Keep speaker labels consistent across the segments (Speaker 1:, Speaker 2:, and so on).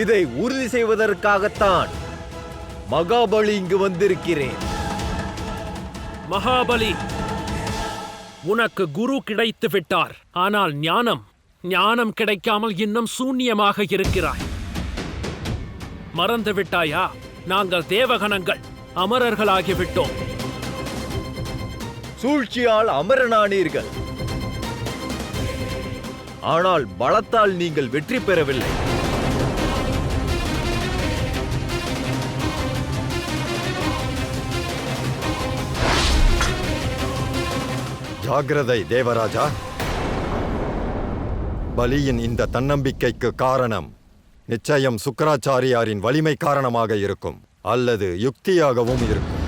Speaker 1: இதை உறுதி செய்வதற்காகத்தான் மகாபலி இங்கு வந்திருக்கிறேன்.
Speaker 2: மகாபலி, உனக்கு குரு கிடைத்து விட்டார். ஆனால் ஞானம் கிடைக்காமல் இன்னும் சூன்யமாக இருக்கிறாய். மறந்து விட்டாயா? நாங்கள் தேவகணங்கள், அமரர்களாகிவிட்டோம்.
Speaker 1: சூழ்ச்சியால் அமரனானீர்கள். ஆனால் பலத்தால் நீங்கள் வெற்றி பெறவில்லை.
Speaker 3: ஜாகிரதை தேவராஜா. பலியின் இந்த தன்னம்பிக்கைக்கு காரணம் நிச்சயம் சுக்கராச்சாரியாரின் வலிமை காரணமாக இருக்கும், அல்லது யுக்தியாகவும் இருக்கும்.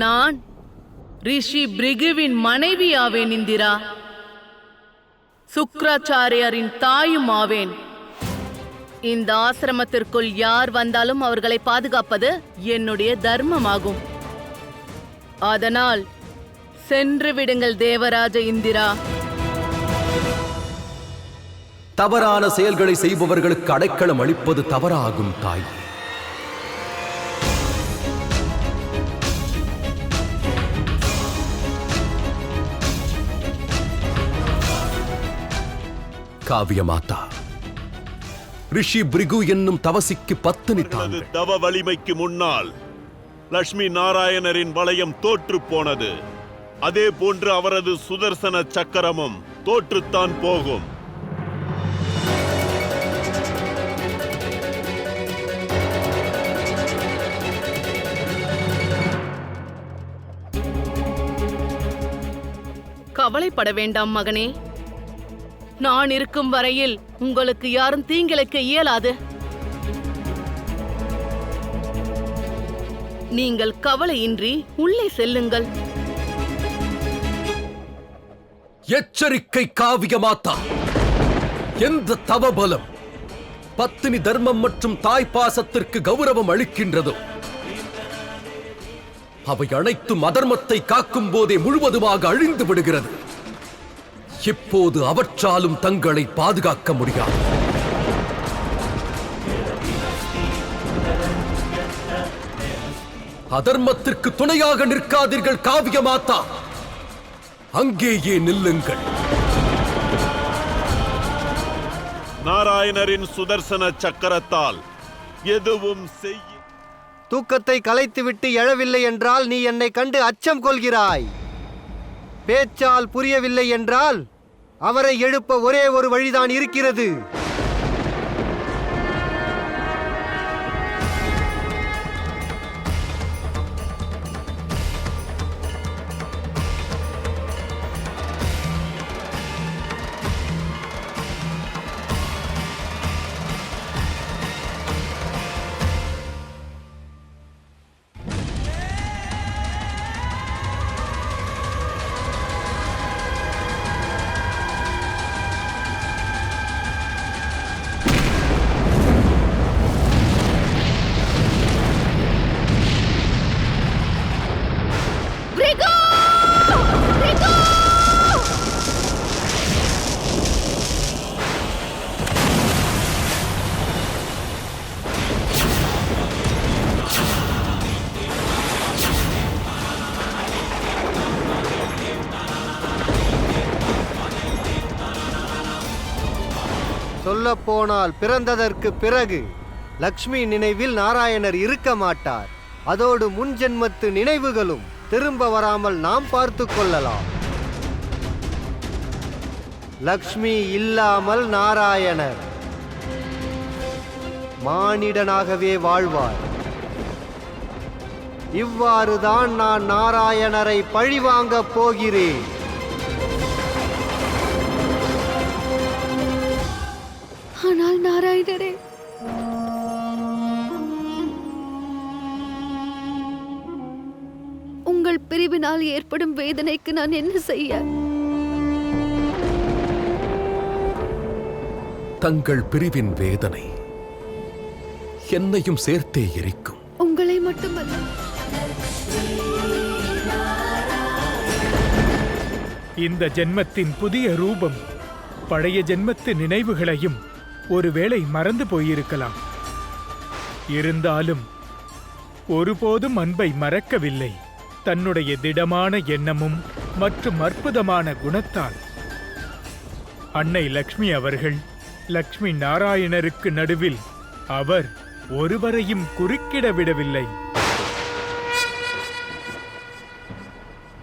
Speaker 4: நான் ரிஷி பிரிகுவின் மனைவி ஆவேன் இந்திரா. சுக்ராச்சாரியாரின் தாயும் ஆவேன். இந்த ஆசிரமத்திற்குள் யார் வந்தாலும் அவர்களை பாதுகாப்பது என்னுடைய தர்மமாகும். அதனால் சென்று விடுங்கள் தேவராஜ இந்திரா.
Speaker 5: தவறான செயல்களை செய்பவர்களுக்கு அடைக்கலம் அளிப்பது தவறாகும் தாய். காவியமாதா, ரிஷி பிரிகு என்னும் தவசிக்கு பத்தினி தாங்கள்.
Speaker 6: தவ வலிமைக்கு முன்னால் லட்சுமி நாராயணரின் வளையம் தோற்று போனது. அதே போன்று அவரது சுதர்சன சக்கரமும் தோற்றுத்தான் போகும்.
Speaker 4: கவலைப்பட வேண்டாம் மகனே. நான் இருக்கும் வரையில் உங்களுக்கு யாரும் தீங்கிழைக்க இயலாது. நீங்கள் கவலையின்றி உள்ளே செல்லுங்கள்.
Speaker 5: எச்சரிக்கை காவியமாதா, எந்த தவபலம் பத்தினி தர்மம் மற்றும் தாய் பாசத்திற்கு கௌரவம் அளிக்கின்றதோ அவை அனைத்தும் அதர்மத்தை காக்கும் போதே முழுவதுமாக அழிந்து விடுகிறது. இப்போது அவற்றாலும் தங்களை பாதுகாக்க முடியாது. அதர்மத்திற்கு துணையாக நிற்காதீர்கள் காவியமாதா. அங்கேயே நில்லுங்கள்.
Speaker 6: நாராயணரின் சுதர்சன சக்கரத்தால் எதுவும் செய்ய.
Speaker 7: தூக்கத்தை கலைத்துவிட்டு எழவில்லை என்றால் நீ என்னை கண்டு அச்சம் கொள்கிறாய். பேச்சால் புரியவில்லை என்றால் அவரை எழுப்ப ஒரே ஒரு வழிதான் இருக்கிறது. சொல்லப்போனால் பிறந்ததற்கு பிறகு லக்ஷ்மி நினைவில் நாராயணர் இருக்க மாட்டார். அதோடு முன் ஜென்மத்து நினைவுகளும் திரும்ப வராமல் நாம் பார்த்து கொள்ளலாம். லக்ஷ்மி இல்லாமல் நாராயணர் மானிடனாகவே வாழ்வார். இவ்வாறுதான் நான் நாராயணரை பழிவாங்கப் போகிறேன்.
Speaker 8: ஆனால் நாராயணரே, பிரிவினால் ஏற்படும் வேதனைக்கு நான் என்ன செய்ய?
Speaker 5: தங்கள் பிரிவின் வேதனை என்னையும் சேர்த்தே எரிக்கும்.
Speaker 8: உங்களை மட்டுமல்ல,
Speaker 9: இந்த ஜென்மத்தின் புதிய ரூபம் பழைய ஜென்மத்து நினைவுகளையும் ஒருவேளை மறந்து போயிருக்கலாம். இருந்தாலும் ஒருபோதும் அன்பை மறக்கவில்லை. தன்னுடைய திடமான எண்ணமும் மற்றும் அற்புதமான குணத்தால் அன்னை லக்ஷ்மி அவர்கள் லக்ஷ்மி நாராயணருக்கு நடுவில் அவர் ஒருவரையும் குறுக்கிட விடவில்லை.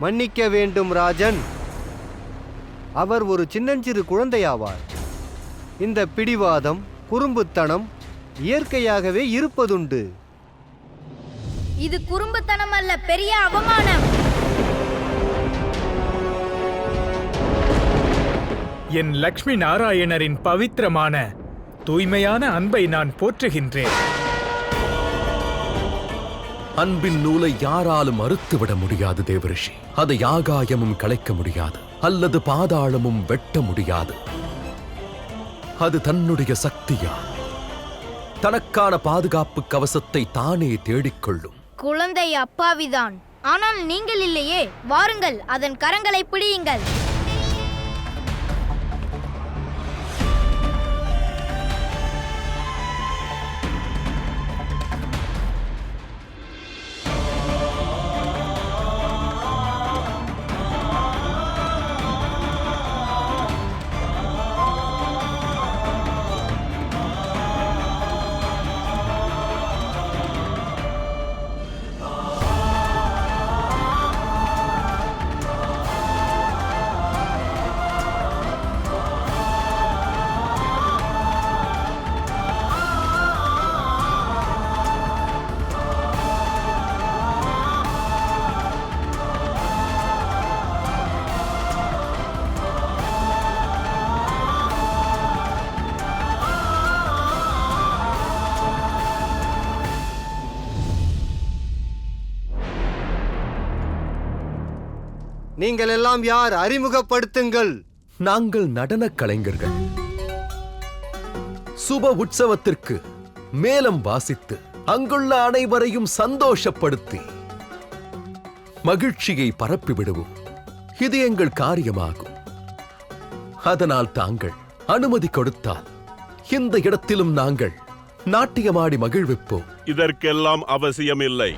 Speaker 7: மன்னிக்க வேண்டும் ராஜன், அவர் ஒரு சின்னஞ்சிறு குழந்தையாவார். இந்த பிடிவாதம், குறும்புத்தனம் இயற்கையாகவே இருப்பதுண்டு.
Speaker 10: இது குறும்புத்தனம் அல்ல, பெரிய அவமானம்.
Speaker 9: என் லக்ஷ்மி நாராயணரின் பவித்திரமான தூய்மையான அன்பை நான் போற்றுகின்றேன்.
Speaker 5: அன்பின் நூலை யாராலும் அறுத்துவிட முடியாது தேவரிஷி. அதை ஆகாயமும் களைக்க முடியாது, அல்லது பாதாளமும் வெட்ட முடியாது. அது தன்னுடைய சக்தியா தனக்கான பாதுகாப்பு கவசத்தை தானே தேடிக்கொள்ளும்.
Speaker 10: குழந்தை அப்பாவிதான், ஆனால் நீங்கள் இல்லையே. வாருங்கள், அதன் கரங்களை பிடியுங்கள்.
Speaker 7: நீங்கள் எல்லாம் யார்? அறிமுகப்படுத்துங்கள்.
Speaker 5: நாங்கள் நடனக் கலைஞர்கள். சுப உற்சவத்திற்கு மேளம் வாசித்து அங்குள்ள அனைவரையும் சந்தோஷப்படுத்தி மகிழ்ச்சியை பரப்பி விடுவோம். இது எங்கள் காரியமாகும். அதனால் தாங்கள் அனுமதி கொடுத்தால் இந்த இடத்திலும் நாங்கள் நாட்டியமாடி மகிழ்விப்போம்.
Speaker 6: இதற்கெல்லாம் அவசியமில்லை.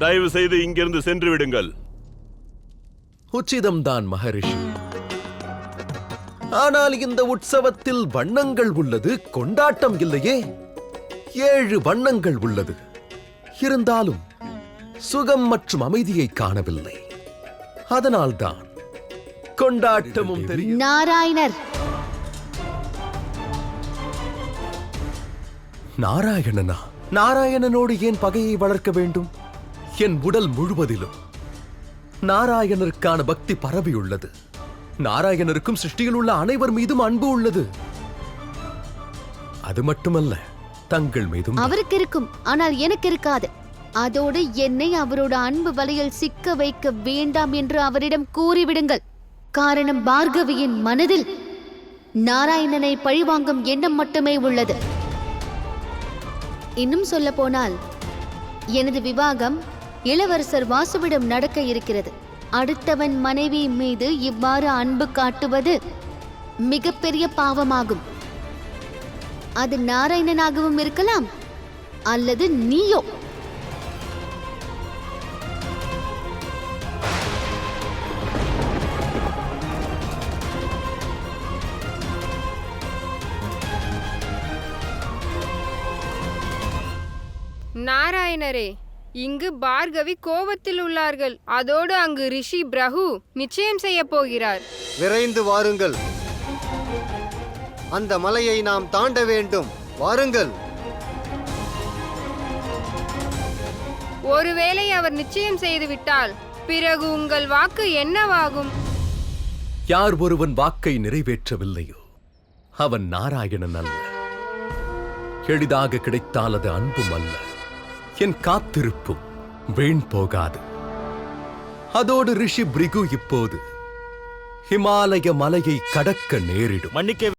Speaker 6: தயவு செய்து இங்கிருந்து சென்று விடுங்கள்.
Speaker 5: உச்சிதம்தான் மகரிஷி. ஆனால் இந்த உற்சவத்தில் வண்ணங்கள் உள்ளது, கொண்டாட்டம் இல்லையே. 7 வண்ணங்கள் உள்ளது. இருந்தாலும் சுகம் மற்றும் அமைதியை காணவில்லை. அதனால்தான் கொண்டாட்டமும் தெரியும்.
Speaker 8: நாராயணர்,
Speaker 5: நாராயணனா? நாராயணனோடு ஏன் பகையை வளர்க்க வேண்டும்? என் உடல் முழுவதிலும் நாராயணருக்கான பக்தி பரவியுள்ளது. நாராயணருக்கும் சிருஷ்டியில் உள்ள அனைவர் மீதும் அன்பு உள்ளது. அது மட்டுமல்ல, தங்கள் மீதும்.
Speaker 8: அவருக்கு இருக்கும், ஆனால் எனக்கு இருக்காது. அதோடு என்னை அவரோட அன்பு வலையில் சிக்க வைக்க வேண்டாம் என்று அவரிடம் கூறிவிடுங்கள். காரணம், பார்கவியின் மனதில் நாராயணனை பழிவாங்கும் எண்ணம் மட்டுமே உள்ளது. இன்னும் சொல்ல போனால், எனது விவாகம் இளவரசர் வாசுவிடம் நடக்க இருக்கிறது. அடுத்தவன் மனைவி மீது இவ்வாறு அன்பு காட்டுவது மிகப்பெரிய பாவமாகும். அது நாராயணனாகவும் இருக்கலாம், அல்லது நீயோ.
Speaker 11: நாராயணரே, இங்கு பார்கவி கோபத்தில் உள்ளார்கள். அதோடு அங்கு ரிஷி பிரகு நிச்சயம் செய்ய போகிறார்.
Speaker 7: விரைந்து வாருங்கள். அந்த மலையை நாம் தாண்ட வேண்டும். வாருங்கள்.
Speaker 11: ஒருவேளை அவர் நிச்சயம் செய்துவிட்டால் பிறகு உங்கள் வாக்கு என்னவாகும்?
Speaker 5: யார் ஒருவன் வாக்கை நிறைவேற்றவில்லையோ அவன் நாராயணன் அல்ல. எளிதாக கிடைத்தால் அது அன்பும் அல்ல. என் காத்திருப்பும் வீண் போகாது. அதோடு ரிஷி பிரிகு இப்போது ஹிமாலய மலையை கடக்க நேரிடும்.
Speaker 1: மன்னிக்க